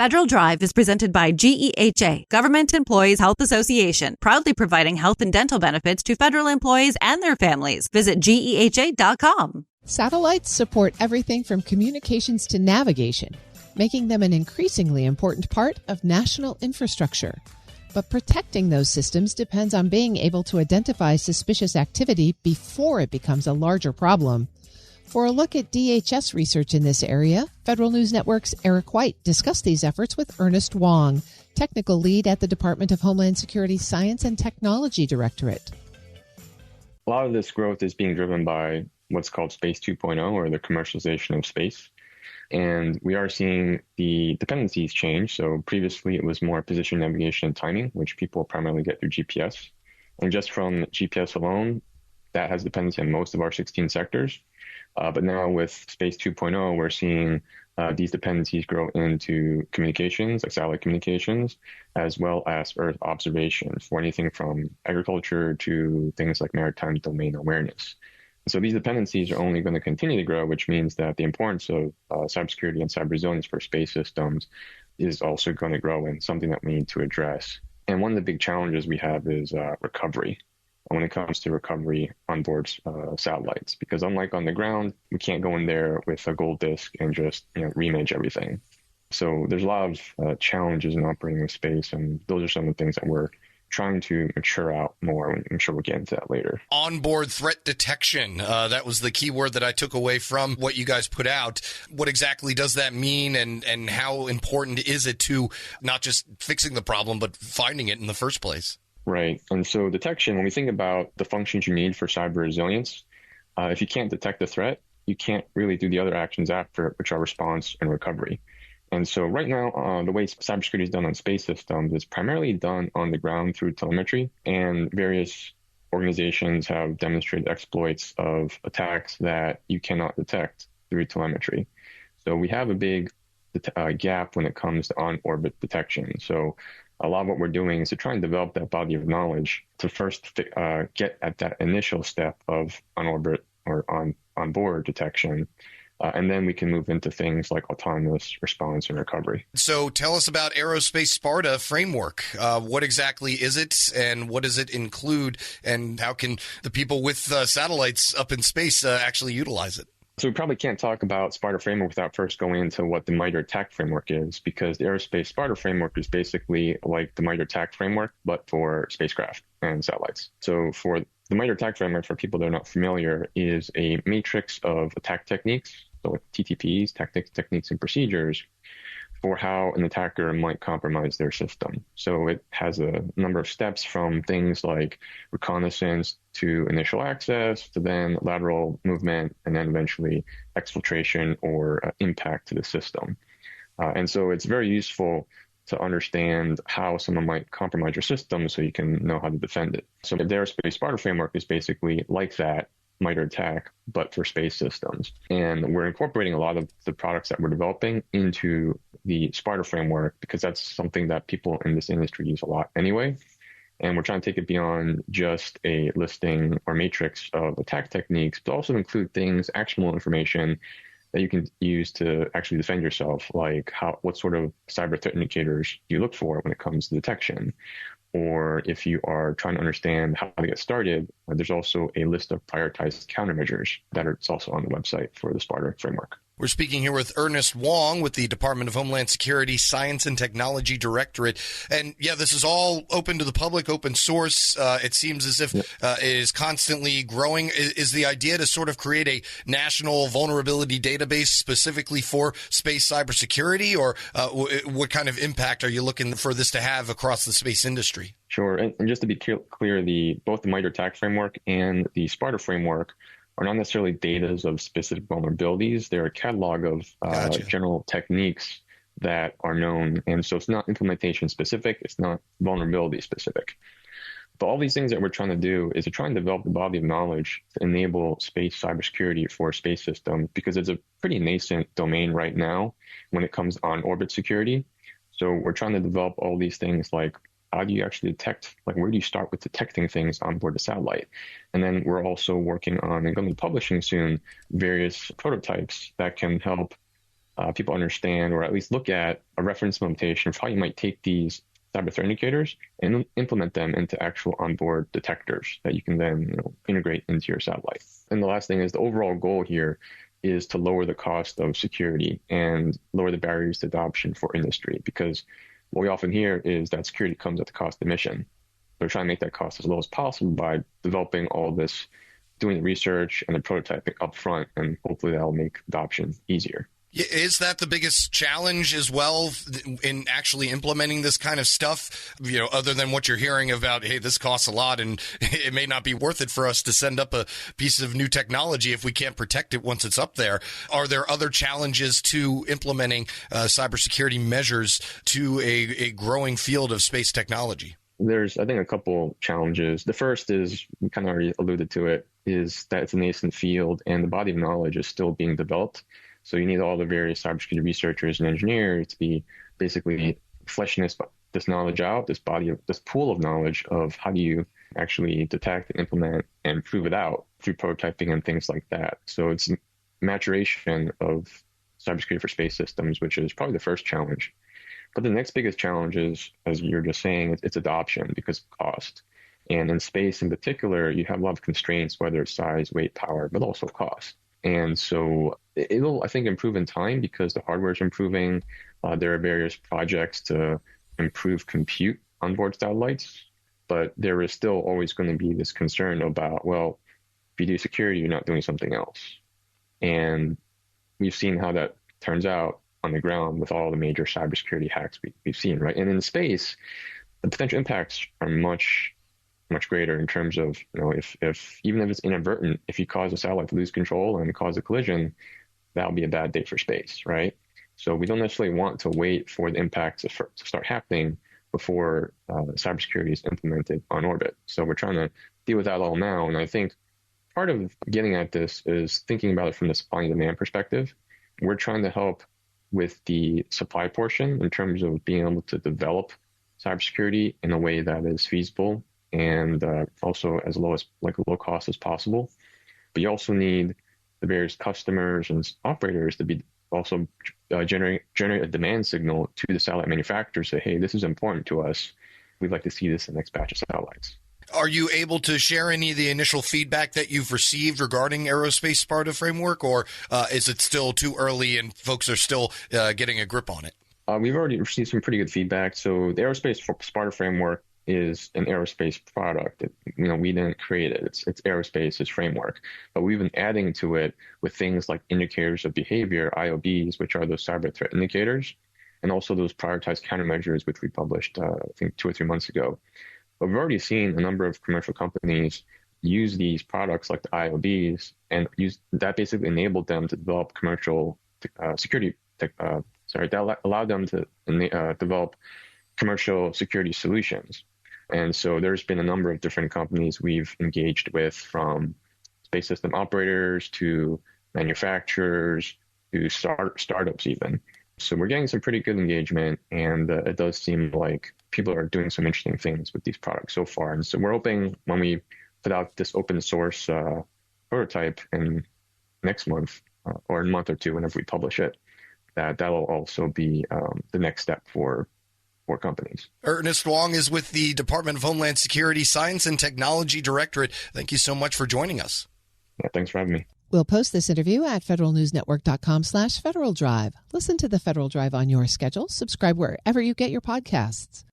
Federal Drive is presented by GEHA, Government Employees Health Association, proudly providing health and dental benefits to federal employees and their families. Visit GEHA.com. Satellites support everything from communications to navigation, making them an increasingly important part of national infrastructure. But protecting those systems depends on being able to identify suspicious activity before it becomes a larger problem. For a look at DHS research in this area, Federal News Network's Eric White discussed these efforts with Ernest Wong, technical lead at the Department of Homeland Security Science and Technology Directorate. A lot of this growth is being driven by what's called Space 2.0, or the commercialization of space. And we are seeing the dependencies change. So previously it was more position, navigation, and timing, which people primarily get through GPS. And just from GPS alone, that has dependency on most of our 16 sectors. But now with Space 2.0, we're seeing these dependencies grow into communications, like satellite communications, as well as Earth observation for anything from agriculture to things like maritime domain awareness. So these dependencies are only going to continue to grow, which means that the importance of cybersecurity and cyber resilience for space systems is also going to grow, and something that we need to address. And one of the big challenges we have is recovery when it comes to recovery on board satellites, because unlike on the ground, we can't go in there with a gold disk and just reimage everything. So there's a lot of challenges in operating with space, and those are some of the things that we're trying to mature out more. I'm sure we'll get into that later. Onboard threat detection. That was the key word that I took away from what you guys put out. What exactly does that mean, and how important is it to not just fixing the problem, but finding it in the first place? Right. And so detection, when we think about the functions you need for cyber resilience, if you can't detect the threat, you can't really do the other actions after it, which are response and recovery. And so right now, the way cybersecurity is done on space systems is primarily done on the ground through telemetry, and various organizations have demonstrated exploits of attacks that you cannot detect through telemetry. So we have a big gap when it comes to on-orbit detection. So a lot of what we're doing is to try and develop that body of knowledge to first get at that initial step of on-orbit or on-board detection. And then we can move into things like autonomous response and recovery. So tell us about Aerospace Sparta framework. What exactly is it, and what does it include, and how can the people with satellites up in space actually utilize it? So we probably can't talk about Sparta framework without first going into what the MITRE ATT&CK framework is, because the Aerospace Sparta framework is basically like the MITRE ATT&CK framework, but for spacecraft and satellites. So for the MITRE ATT&CK framework, for people that are not familiar, is a matrix of attack techniques, so like TTPs, tactics, techniques, and procedures for how an attacker might compromise their system. So it has a number of steps, from things like reconnaissance to initial access, to then lateral movement, and then eventually exfiltration or impact to the system. And so it's very useful to understand how someone might compromise your system so you can know how to defend it. So the Aerospace Sparta framework is basically like that MITRE ATT&CK, but for space systems. And we're incorporating a lot of the products that we're developing into the Sparta framework, because that's something that people in this industry use a lot anyway. And we're trying to take it beyond just a listing or matrix of attack techniques, but also include things, actionable information that you can use to actually defend yourself, like what sort of cyber threat indicators you look for when it comes to detection. Or if you are trying to understand how to get started, there's also a list of prioritized countermeasures that it's also on the website for the Sparta framework. We're speaking here with Ernest Wong with the Department of Homeland Security Science and Technology Directorate. And yeah, this is all open to the public, open source. It seems as if it is constantly growing. Is the idea to sort of create a national vulnerability database specifically for space cybersecurity, or what kind of impact are you looking for this to have across the space industry? Sure. And just to be clear, both the MITRE ATT&CK framework and the Sparta framework are not necessarily data of specific vulnerabilities. They're a catalog of general techniques that are known. And so it's not implementation specific. It's not vulnerability specific. But all these things that we're trying to do is to try and develop the body of knowledge to enable space cybersecurity for space systems, because it's a pretty nascent domain right now when it comes on orbit security. So we're trying to develop all these things, like how do you actually detect, like where do you start with detecting things on board the satellite? And then we're also working on, and going to be publishing soon, various prototypes that can help people understand, or at least look at a reference implementation of how you might take these cyber threat indicators and implement them into actual onboard detectors that you can then integrate into your satellite. And the last thing is the overall goal here is to lower the cost of security and lower the barriers to adoption for industry, because what we often hear is that security comes at the cost of mission. We're trying to make that cost as low as possible by developing all this, doing the research and the prototyping up front, and hopefully that'll make adoption easier. Is that the biggest challenge as well in actually implementing this kind of stuff? Other than what you're hearing about, hey, this costs a lot and it may not be worth it for us to send up a piece of new technology if we can't protect it once it's up there. Are there other challenges to implementing cybersecurity measures to a growing field of space technology? There's, I think, a couple challenges. The first is, we kind of already alluded to it, is that it's a nascent field and the body of knowledge is still being developed. So you need all the various cybersecurity researchers and engineers to be basically fleshing this knowledge out, this pool of knowledge of how do you actually detect and implement and prove it out through prototyping and things like that. So it's maturation of cybersecurity for space systems, which is probably the first challenge. But the next biggest challenge is, as you're just saying, it's adoption because of cost. And in space in particular, you have a lot of constraints, whether it's size, weight, power, but also cost. And so it'll, I think, improve in time because the hardware is improving. There are various projects to improve compute on board satellites, but there is still always going to be this concern about, well, if you do security, you're not doing something else. And we've seen how that turns out on the ground with all the major cybersecurity hacks we've seen, right? And in space, the potential impacts are much greater in terms of, if even if it's inadvertent, if you cause a satellite to lose control and cause a collision, that'll be a bad day for space, right? So we don't necessarily want to wait for the impacts to start happening before cybersecurity is implemented on orbit. So we're trying to deal with that all now. And I think part of getting at this is thinking about it from the supply and demand perspective. We're trying to help with the supply portion in terms of being able to develop cybersecurity in a way that is feasible and also as low cost as possible. But you also need the various customers and operators to be also generate a demand signal to the satellite manufacturer, say, hey, this is important to us. We'd like to see this in the next batch of satellites. Are you able to share any of the initial feedback that you've received regarding Aerospace Sparta framework, or is it still too early and folks are still getting a grip on it? We've already received some pretty good feedback. So the Aerospace Sparta framework is an aerospace product. We didn't create it. It's Aerospace's framework, but we've been adding to it with things like indicators of behavior, IOBs, which are those cyber threat indicators, and also those prioritized countermeasures, which we published, I think 2 or 3 months ago. But we've already seen a number of commercial companies use these products like the IOBs, and that basically enabled them to develop commercial security. That allowed them to develop commercial security solutions. And so there's been a number of different companies we've engaged with, from space system operators to manufacturers to startups even. So we're getting some pretty good engagement, and it does seem like people are doing some interesting things with these products so far. And so we're hoping when we put out this open source prototype in next month or in a month or two, whenever we publish it, that will also be the next step for companies. Ernest Wong is with the Department of Homeland Security Science and Technology Directorate. Thank you so much for joining us. Yeah, thanks for having me. We'll post this interview at federalnewsnetwork.com/Federal Drive. Listen to the Federal Drive on your schedule. Subscribe wherever you get your podcasts.